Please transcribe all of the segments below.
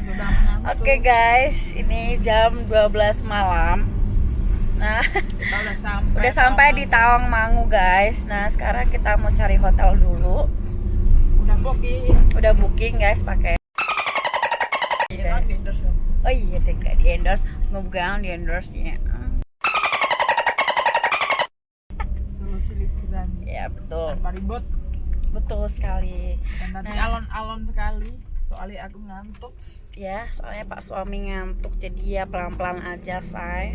sudah mengantuk. Oke guys, ini jam 12 malam. Nah, Kita udah sampai di Tawangmangu guys. Nah, sekarang kita mau cari hotel dulu. Udah booking guys pakai. Oh iya deh, nggak di endorse, ngebugang di endorse ya. Solusi liburan. Ya betul, Tanpa ribut betul sekali. dan tadi Nah, alon-alon sekali. Soalnya aku ngantuk. ya soalnya Pak suami ngantuk, jadi ya pelan-pelan aja say.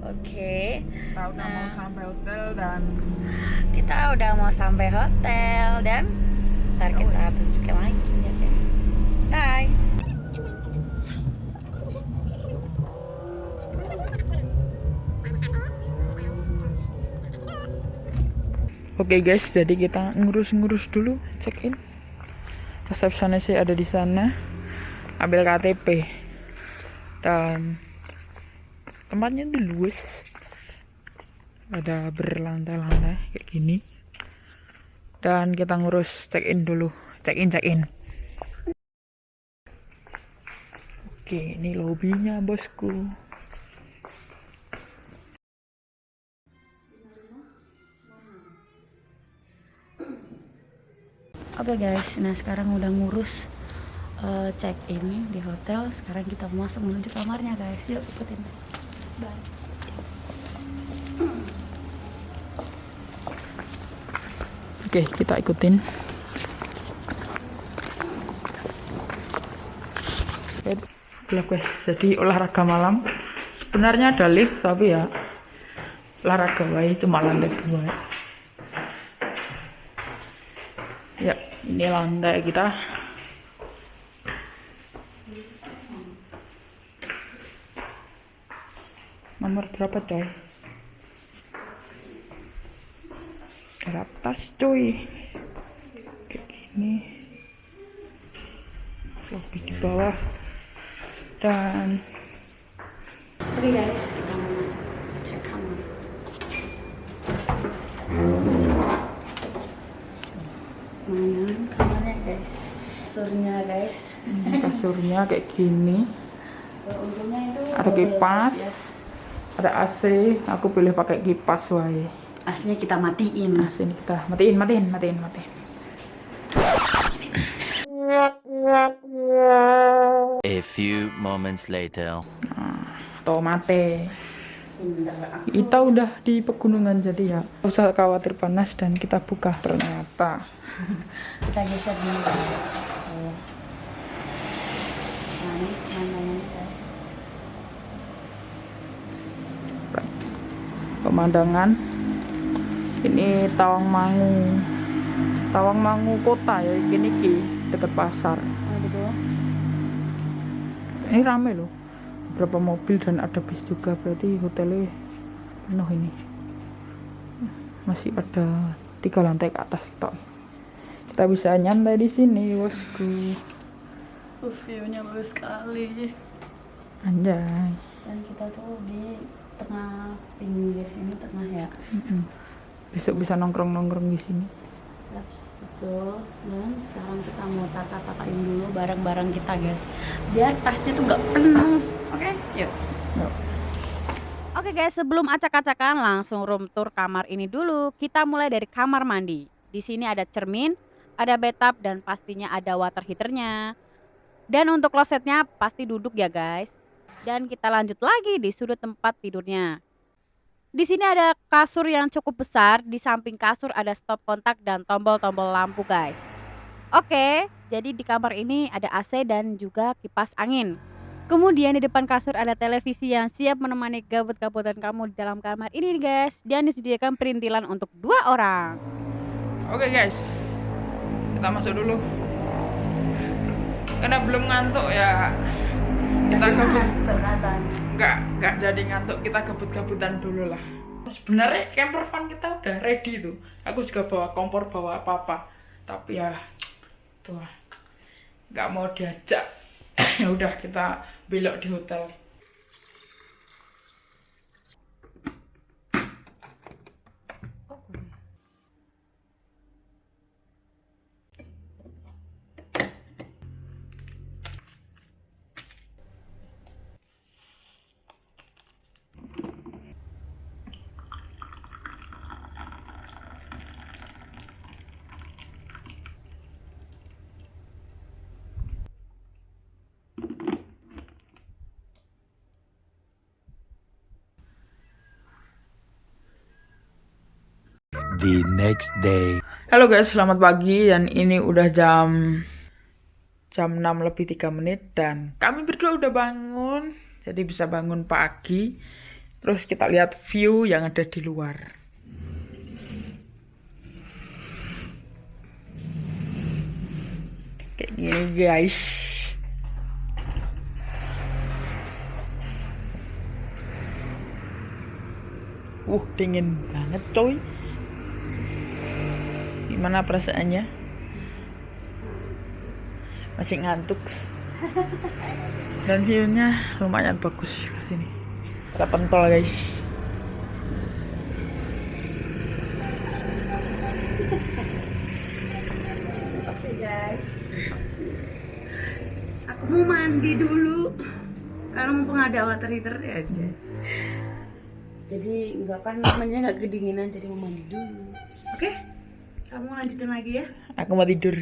Oke. Kita udah mau sampai hotel dan Kita udah mau sampai hotel dan ntar kita tunjukin lagi ya guys. Bye. Oke guys, jadi kita ngurus-ngurus dulu, check in. Resepsionisnya ada di sana. Ambil KTP. Dan tempatnya tuh luas. Ada berlantai-lantai kayak gini. Dan kita ngurus check in dulu. Check in. Oke, ini lobbynya bosku. Oke guys, nah sekarang udah ngurus check in di hotel. Sekarang kita mau masuk menuju kamarnya guys. Yuk ikutin. Bye. Oke, kita ikutin. Udah guys, jadi olahraga malam. Sebenarnya ada lift, tapi ya olahraga wae cuma lantai 2. Ya, ini lantai kita. Nomor berapa coy? Atas cuy, kayak gini. Lobby di bawah. Dan Oke guys, kita mau masuk cek kamar. Mana kamarnya guys? Kasurnya guys. kasurnya kayak gini. Untungnya itu Ada kipas. yes. Ada AC, aku pilih pakai kipas wae. Aslinya kita matiin. Nah, sini kita matiin. A few moments later. Atau mate. Kita udah di pegunungan jadi ya gak usah khawatir panas dan kita buka ternyata. Kita geser dulu guys. Nah ini pemandangannya guys. Pemandangan ini Tawangmangu kota ya, gini ki deket pasar. Oh betul. Ini rame loh, berapa mobil dan ada bis juga, berarti hotelnya penuh ini. Masih ada 3 lantai ke atas tok. Kita bisa nyantai di sini bosku. View-nya bagus sekali. Anjay. Dan kita tuh di tengah pinggir sini, tengah ya. Besok bisa nongkrong di sini. Yaps, betul. Dan sekarang kita mau tata-tatain dulu barang-barang kita guys, biar tasnya tuh nggak penuh. Oke, yuk. Yuk. Oke guys, sebelum acak-acakan langsung room tour kamar ini dulu. Kita mulai dari kamar mandi. Di sini ada cermin, ada bathtub dan pastinya ada water heaternya. Dan untuk klosetnya pasti duduk ya guys. Dan kita lanjut lagi di sudut tempat tidurnya. Di sini ada kasur yang cukup besar, di samping kasur ada stop kontak dan tombol-tombol lampu guys. Oke, jadi di kamar ini ada AC dan juga kipas angin. Kemudian di depan kasur ada televisi yang siap menemani gabut-gabutan kamu di dalam kamar ini guys. Dan disediakan perintilan untuk 2 orang. Oke guys, kita masuk dulu. Karena belum ngantuk ya, kita nggak jadi ngantuk, kita gabut-gabutan dulu lah. Sebenarnya camper van kita udah ready tuh. Aku juga bawa kompor, bawa apa-apa, tapi ya tuh nggak mau diajak. Ya udah, kita belok di hotel. The next day. Halo guys, selamat pagi dan ini udah jam 6 lebih 3 menit dan kami berdua udah bangun. Jadi bisa bangun pagi. Terus kita lihat view yang ada di luar. Kayak gini guys. Dingin banget coy. Gimana perasaannya? Masih ngantuk. Dan view-nya lumayan bagus sini. Ada pentol guys. Oke guys, aku mau mandi dulu karena mumpung ada water heater aja. Jadi namanya nggak kedinginan, jadi mau mandi dulu. Oke, kamu lanjutin lagi ya. Aku mau tidur.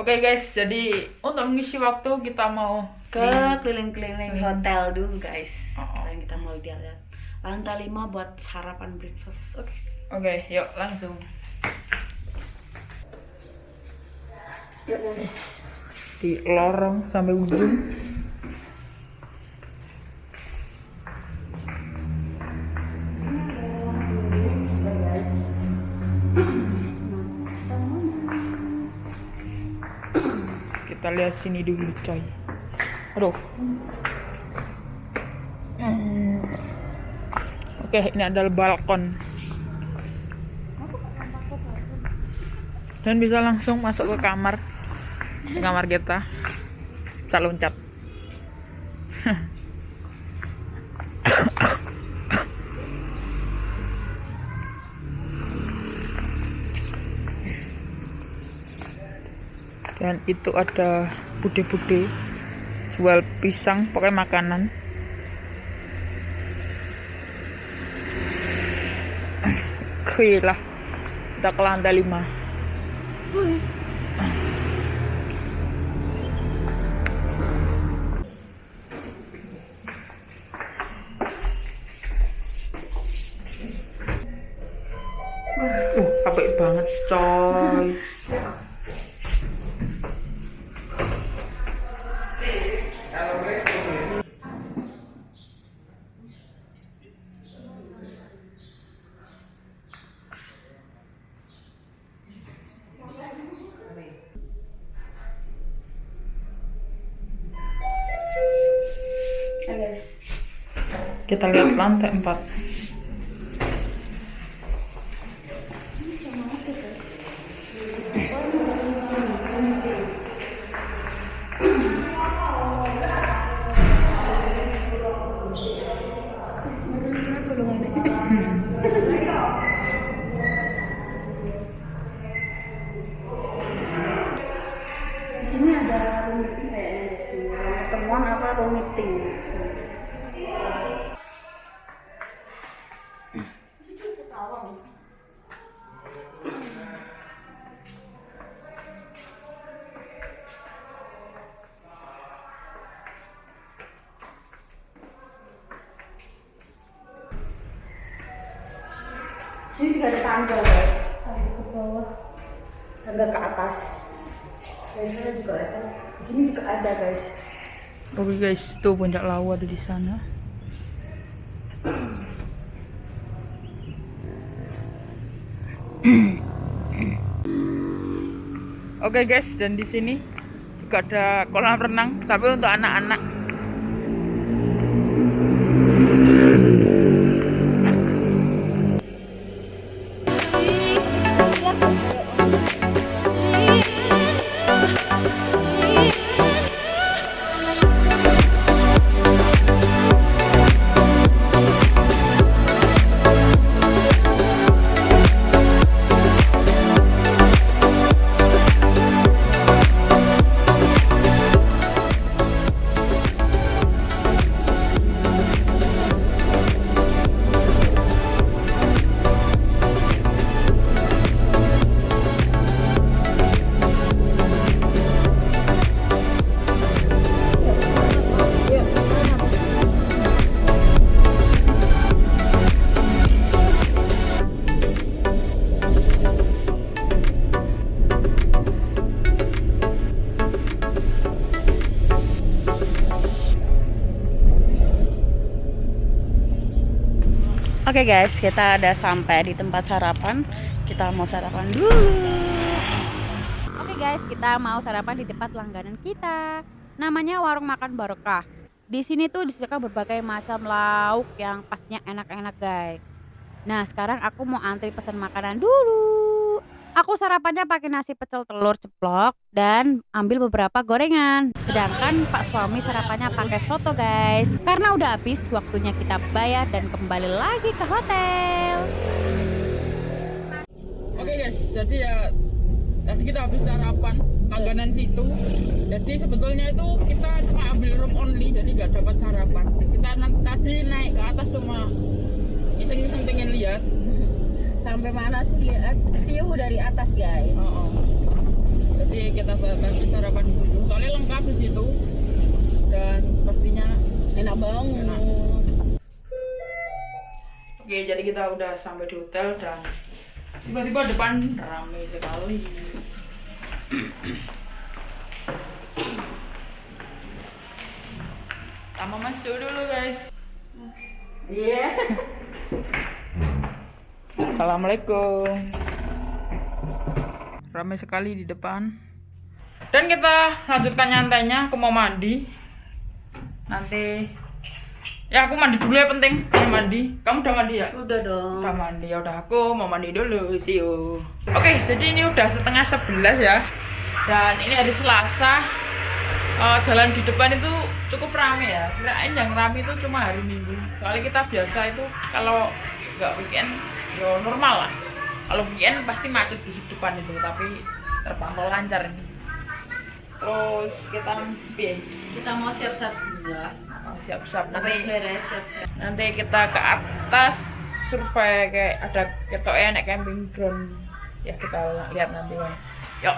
Oke guys, jadi untuk mengisi waktu kita mau Ke keliling-keliling hotel dulu guys. Sekarang kita mau lihat lantai 5 buat sarapan breakfast. Oke, yuk langsung. Yuk guys. Di lorong sampai ujung. Kita lihat sini dulu coy. Aduh. Oke, ini adalah balkon. Dan bisa langsung masuk ke kamar. Kamar kita. Kita loncat. Dan itu ada bude-bude jual pisang pakai makanan. Gila, kita ke lantai 5. Capek banget coy. Kita lihat lantai 4. gulungannya. Di sini ada room meeting kayaknya di sini. Pertemuan apa room meeting? Sini juga ada tangga guys, tangga ke bawah, tangga ke atas. Dan sana juga ada, di sini juga ada guys. Oke guys, tuh puncak lawu ada di sana. Oke guys, dan di sini juga ada kolam renang, tapi untuk anak-anak. Oke guys, kita udah sampai di tempat sarapan. Kita mau sarapan dulu. Oke guys, kita mau sarapan di tempat langganan kita. Namanya Warung Makan Barokah. Di sini tuh disediakan berbagai macam lauk yang pastinya enak-enak guys. Nah, sekarang aku mau antri pesan makanan dulu. Aku sarapannya pakai nasi pecel telur ceplok dan ambil beberapa gorengan. Sedangkan Pak suami sarapannya pakai soto guys. Karena udah habis waktunya kita bayar dan kembali lagi ke hotel. Oke guys, jadi ya tadi kita habis sarapan langganan situ. Jadi sebetulnya itu kita cuma ambil room only, jadi nggak dapat sarapan. Kita tadi naik ke atas cuma iseng-iseng pengen lihat. Sampai mana sih lihat view dari atas guys. Jadi kita tadi sarapan di situ. Soalnya lengkap di situ dan pastinya Enak banget. enak. Oke, jadi kita udah sampai di hotel dan tiba-tiba depan ramai sekali. Kita mau masuk dulu guys. Iya. Assalamualaikum. Ramai sekali di depan. Dan kita lanjutkan nyantainya. Aku mau mandi. Nanti ya aku mandi dulu ya, penting. Mau mandi. Kamu udah mandi ya? Udah dong. Udah mandi. Ya udah, aku mau mandi dulu. See you. Oke, jadi ini udah 10:30 ya. Dan ini hari Selasa. Jalan di depan itu cukup ramai ya. Kirain yang ramai itu cuma hari Minggu. Soalnya kita biasa itu kalau nggak weekend ya normal lah. Kalau weekend pasti macet di depan itu, tapi terpantau lancar ini. Terus kita mau siap-siap juga. siap-siap Habis nanti. beres siap-siap. Nanti kita ke atas survei kayak ada ketoknya naik camping drone. Ya kita lihat nanti Bang. Yuk.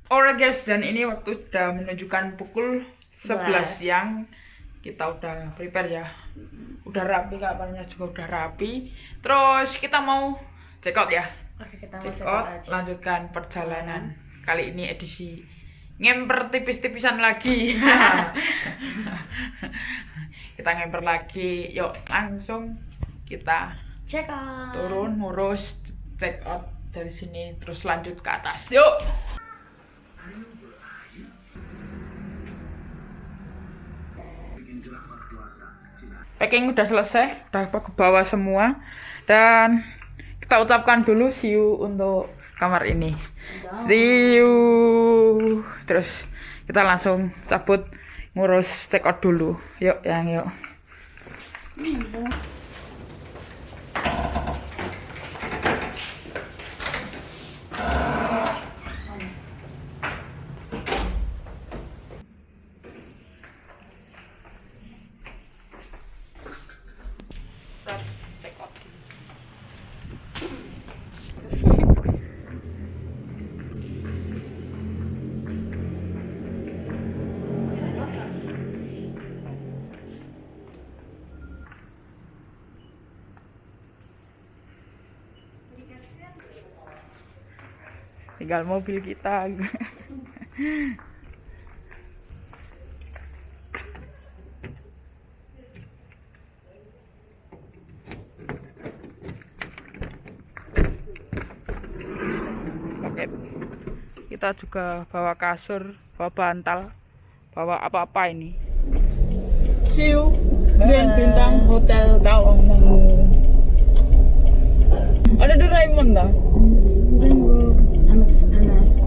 Alright guys, dan ini waktu udah menunjukkan pukul 11 siang. Kita udah prepare ya. Udah rapi, kamarnya juga udah rapi. Terus kita mau check out ya. Oke, kita mau Check coba out, aja. lanjutkan perjalanan. Kali ini edisi ngemper tipis-tipisan lagi. Kita ngemper lagi. Yuk, langsung kita Check out. turun, ngurus, check out dari sini, terus lanjut ke atas. Yuk. Packing udah selesai, udah ke bawah semua. Dan kita ucapkan dulu see you untuk kamar ini. See you. Terus kita langsung cabut ngurus check out dulu. Yuk, yang yuk. Tinggal mobil kita. Oke. Kita juga bawa kasur, bawa bantal, bawa apa-apa ini. See you. Grand Bintang Hotel Tawangmangu. Ada Doraemon dah. Anak-anak